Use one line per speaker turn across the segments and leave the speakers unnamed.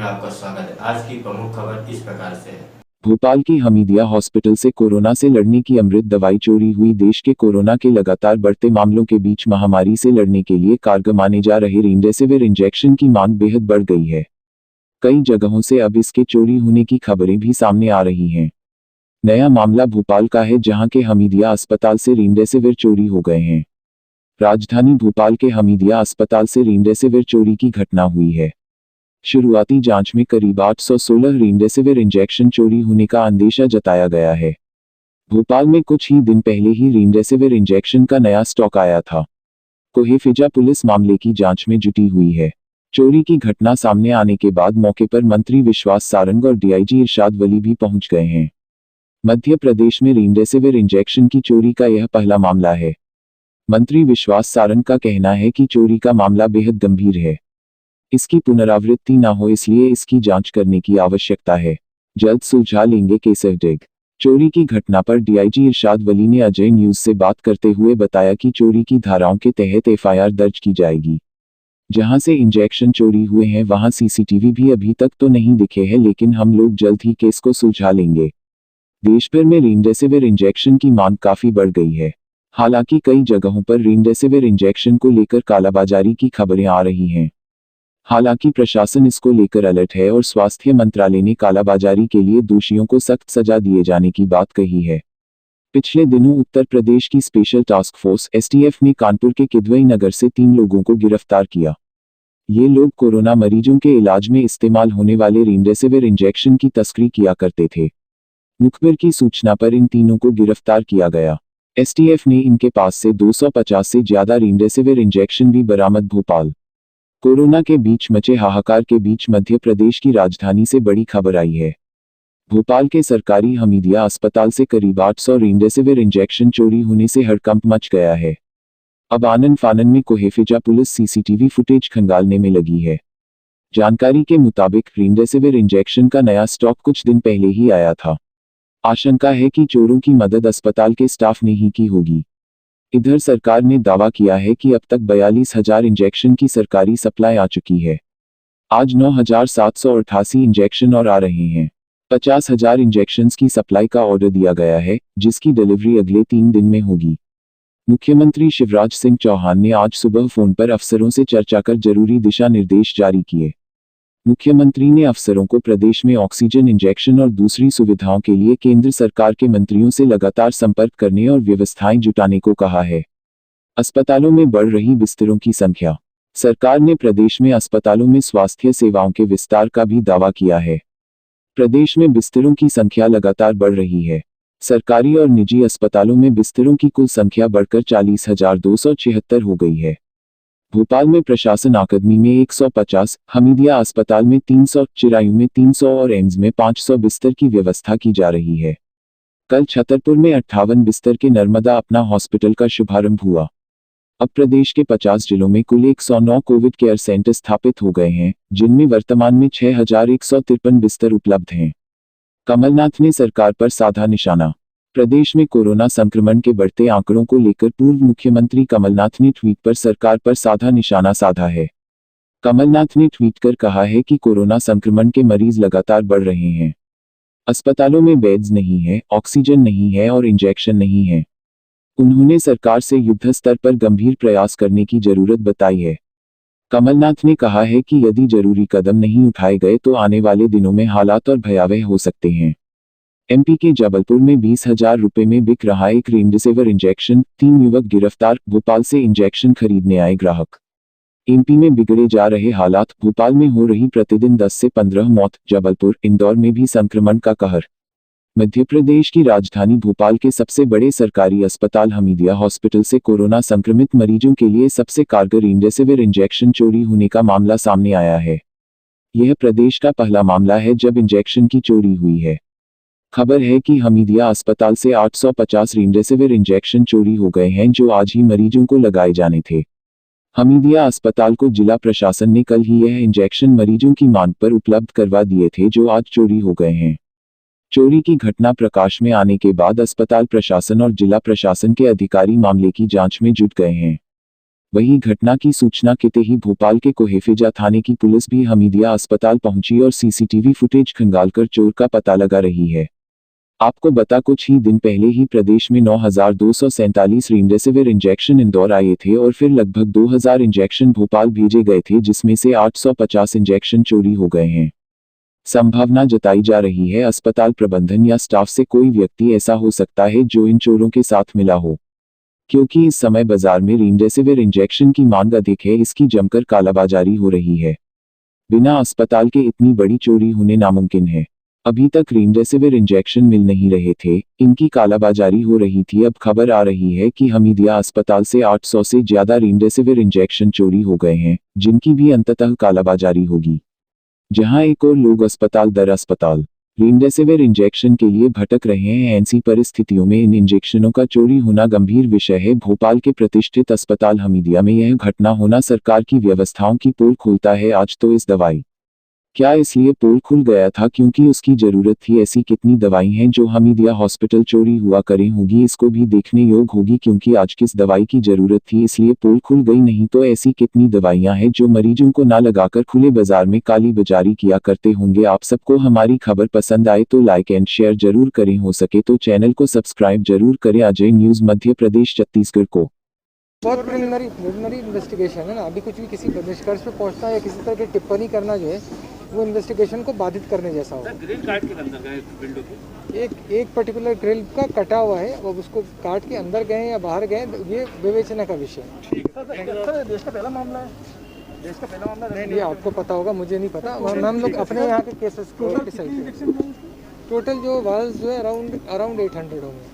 आपका स्वागत है। आज की प्रमुख खबर इस प्रकार से है।
भोपाल की हमीदिया हॉस्पिटल से कोरोना से लड़ने की अमृत दवाई चोरी हुई। देश के कोरोना के लगातार बढ़ते मामलों के बीच महामारी से लड़ने के लिए कारगर माने जा रहे रेमडेसिविर इंजेक्शन की मांग बेहद बढ़ गई है। कई जगहों से अब इसके चोरी होने की खबरें भी सामने आ रही हैं। नया मामला भोपाल का है, जहां के हमीदिया अस्पताल से रेमडेसिविर चोरी हो गए हैं। राजधानी भोपाल के हमीदिया अस्पताल से रेमडेसिविर चोरी की घटना हुई है। शुरुआती जांच में करीब 816 रेमडेसिविर इंजेक्शन चोरी होने का अंदेशा जताया गया है। भोपाल में कुछ ही दिन पहले ही रेमडेसिविर इंजेक्शन का नया स्टॉक आया था। कोहेफिजा पुलिस मामले की जांच में जुटी हुई है। चोरी की घटना सामने आने के बाद मौके पर मंत्री विश्वास सारंग और डीआईजी इरशाद वली भी पहुंच गए हैं। मध्य प्रदेश में रेमडेसिविर इंजेक्शन की चोरी का यह पहला मामला है। मंत्री विश्वास सारंग का कहना है कि चोरी का मामला बेहद गंभीर है। इसकी पुनरावृत्ति न हो, इसलिए इसकी जांच करने की आवश्यकता है। जल्द सुलझा लेंगे केसर डेग। चोरी की घटना पर डीआईजी इरशाद वली ने अजय न्यूज से बात करते हुए बताया कि चोरी की धाराओं के तहत एफआईआर दर्ज की जाएगी। जहां से इंजेक्शन चोरी हुए हैं वहां सीसीटीवी भी अभी तक तो नहीं दिखे हैं, लेकिन हम लोग जल्द ही केस को सुलझा लेंगे। देश भर में रेमडेसिविर इंजेक्शन की मांग काफी बढ़ गई है। हालांकि कई जगहों पर रेमडेसिविर इंजेक्शन को लेकर कालाबाजारी की खबरें आ रही हैं। हालांकि प्रशासन इसको लेकर अलर्ट है और स्वास्थ्य मंत्रालय ने कालाबाजारी के लिए दोषियों को सख्त सजा दिए जाने की बात कही है। पिछले दिनों उत्तर प्रदेश की स्पेशल टास्क फोर्स एसटीएफ ने कानपुर के किदवई नगर से 3 लोगों को गिरफ्तार किया। ये लोग कोरोना मरीजों के इलाज में इस्तेमाल होने वाले रेमडेसिविर इंजेक्शन की तस्करी किया करते थे। मुखबिर की सूचना पर इन तीनों को गिरफ्तार किया गया। एसटीएफ ने इनके पास से 250 से ज्यादा रेमडेसिविर इंजेक्शन भी बरामद। भोपाल कोरोना के बीच मचे हाहाकार के बीच मध्य प्रदेश की राजधानी से बड़ी खबर आई है। भोपाल के सरकारी हमीदिया अस्पताल से करीब 800 रेमडेसिविर इंजेक्शन चोरी होने से हड़कंप मच गया है। अब आनन फानन में कोहेफिजा पुलिस सीसीटीवी फुटेज खंगालने में लगी है। जानकारी के मुताबिक रेमडेसिविर इंजेक्शन का नया स्टॉक कुछ दिन पहले ही आया था। आशंका है कि चोरों की मदद अस्पताल के स्टाफ ने ही की होगी। इधर सरकार ने दावा किया है कि अब तक 42,000 इंजेक्शन की सरकारी सप्लाई आ चुकी है। आज 9,788 इंजेक्शन और आ रहे हैं। 50,000 इंजेक्शन्स की सप्लाई का ऑर्डर दिया गया है, जिसकी डिलीवरी अगले 3 दिन में होगी। मुख्यमंत्री शिवराज सिंह चौहान ने आज सुबह फोन पर अफसरों से चर्चा कर जरूरी दिशा निर्देश जारी किए। मुख्यमंत्री ने अफसरों को प्रदेश में ऑक्सीजन इंजेक्शन और दूसरी सुविधाओं के लिए केंद्र सरकार के मंत्रियों से लगातार संपर्क करने और व्यवस्थाएं जुटाने को कहा है। अस्पतालों में बढ़ रही बिस्तरों की संख्या। सरकार ने प्रदेश में अस्पतालों में स्वास्थ्य सेवाओं के विस्तार का भी दावा किया है। प्रदेश में बिस्तरों की संख्या लगातार बढ़ रही है। सरकारी और निजी अस्पतालों में बिस्तरों की कुल संख्या बढ़कर 40,276 हो गई है। भोपाल में प्रशासन अकादमी में 150, हमीदिया अस्पताल में 300, चिरायू में 300 और एम्स में 500 बिस्तर की व्यवस्था की जा रही है। कल छतरपुर में 58 बिस्तर के नर्मदा अपना हॉस्पिटल का शुभारंभ हुआ। अब प्रदेश के 50 जिलों में कुल 109 कोविड केयर सेंटर स्थापित हो गए हैं, जिनमें वर्तमान में 6,153 बिस्तर उपलब्ध हैं। कमलनाथ ने सरकार पर साधा निशाना। प्रदेश में कोरोना संक्रमण के बढ़ते आंकड़ों को लेकर पूर्व मुख्यमंत्री कमलनाथ ने ट्वीट पर सरकार पर साधा निशाना साधा है। कमलनाथ ने ट्वीट कर कहा है कि कोरोना संक्रमण के मरीज लगातार बढ़ रहे हैं। अस्पतालों में बेड्स नहीं है, ऑक्सीजन नहीं है और इंजेक्शन नहीं है। उन्होंने सरकार से युद्ध स्तर पर गंभीर प्रयास करने की जरूरत बताई है। कमलनाथ ने कहा है कि यदि जरूरी कदम नहीं उठाए गए तो आने वाले दिनों में हालात और भयावह हो सकते हैं। एमपी के जबलपुर में 20,000 रुपए में बिक रहा एक रेमडेसिविर इंजेक्शन, 3 युवक गिरफ्तार। भोपाल से इंजेक्शन खरीदने आए ग्राहक। एमपी में बिगड़े जा रहे हालात। भोपाल में हो रही प्रतिदिन 10 से 15 मौत। जबलपुर, इंदौर में भी संक्रमण का कहर। मध्य प्रदेश की राजधानी भोपाल के सबसे बड़े सरकारी अस्पताल हमीदिया हॉस्पिटल से कोरोना संक्रमित मरीजों के लिए सबसे कारगर रेमडेसिविर इंजेक्शन चोरी होने का मामला सामने आया है। यह प्रदेश का पहला मामला है जब इंजेक्शन की चोरी हुई है। खबर है कि हमीदिया अस्पताल से 850 रेमडेसिविर इंजेक्शन चोरी हो गए हैं, जो आज ही मरीजों को लगाए जाने थे। हमीदिया अस्पताल को जिला प्रशासन ने कल ही यह इंजेक्शन मरीजों की मांग पर उपलब्ध करवा दिए थे, जो आज चोरी हो गए हैं। चोरी की घटना प्रकाश में आने के बाद अस्पताल प्रशासन और जिला प्रशासन के अधिकारी मामले की जांच में जुट गए हैं। वहीं घटना की सूचना के ही भोपाल के कोहेफिजा थाने की पुलिस भी हमीदिया अस्पताल पहुंची और सीसीटीवी फुटेज खंगालकर चोर का पता लगा रही है। आपको बता कुछ ही दिन पहले ही प्रदेश में 9,247 रेमडेसिविर इंजेक्शन इंदौर आए थे और फिर लगभग 2,000 इंजेक्शन भोपाल भेजे गए थे, जिसमें से 850 इंजेक्शन चोरी हो गए हैं। संभावना जताई जा रही है अस्पताल प्रबंधन या स्टाफ से कोई व्यक्ति ऐसा हो सकता है जो इन चोरों के साथ मिला हो, क्योंकि इस समय बाजार में रेमडेसिविर इंजेक्शन की मांग अधिक है। इसकी जमकर कालाबाजारी हो रही है। बिना अस्पताल के इतनी बड़ी चोरी होने नामुमकिन है। अभी तक रेमडेसिविर इंजेक्शन मिल नहीं रहे थे, इनकी कालाबाजारी हो रही थी। अब खबर आ रही है कि हमीदिया अस्पताल से 800 से ज्यादा रेमडेसिविर इंजेक्शन चोरी हो गए हैं, जिनकी भी अंततः कालाबाजारी होगी। जहां एक और लोग अस्पताल दर अस्पताल रेमडेसिविर इंजेक्शन के लिए भटक रहे हैं। ऐसी परिस्थितियों में इन इंजेक्शनों का चोरी होना गंभीर विषय है। भोपाल के प्रतिष्ठित अस्पताल हमीदिया में यह घटना होना सरकार की व्यवस्थाओं की पोल खोलता है। आज तो इस दवाई क्या इसलिए पोल खुल गया था क्योंकि उसकी जरूरत थी। ऐसी कितनी दवाई हैं जो हमीदिया हॉस्पिटल चोरी हुआ करें होगी, इसको भी देखने योग होगी, क्योंकि आज किस दवाई की जरूरत थी इसलिए पोल खुल गई। नहीं तो ऐसी कितनी दवाइयां हैं जो मरीजों को ना लगाकर खुले बाजार में काली बाजारी किया करते होंगे। आप सबको हमारी खबर पसंद आए तो लाइक एंड शेयर जरूर करें, हो सके तो चैनल को सब्सक्राइब जरूर करें। अजय न्यूज मध्य प्रदेश छत्तीसगढ़ को
बहुत प्रिलिमिनरी इन्वेस्टिगेशन है ना। अभी कुछ भी किसी निष्कर्ष पे पहुंचना या किसी तरह की टिप्पणी करना जो है वो इन्वेस्टिगेशन को बाधित करने जैसा होगा।
ग्रिल काट के अंदर गए विंडो के,
एक पर्टिकुलर ग्रिल का कटा हुआ है, अब उसको काट के अंदर गए या बाहर गए ये विवेचना का विषय है।
देश का पहला मामला है, देश का पहला मामला
ये आपको पता होगा, मुझे नहीं पता। हम लोग अपने यहाँ के केसेस को टोटल जो वाल्स जो है अराउंड 800 होंगे।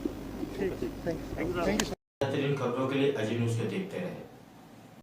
बेहतरीन खबरों के लिए अजय न्यूज़ को देखते रहें।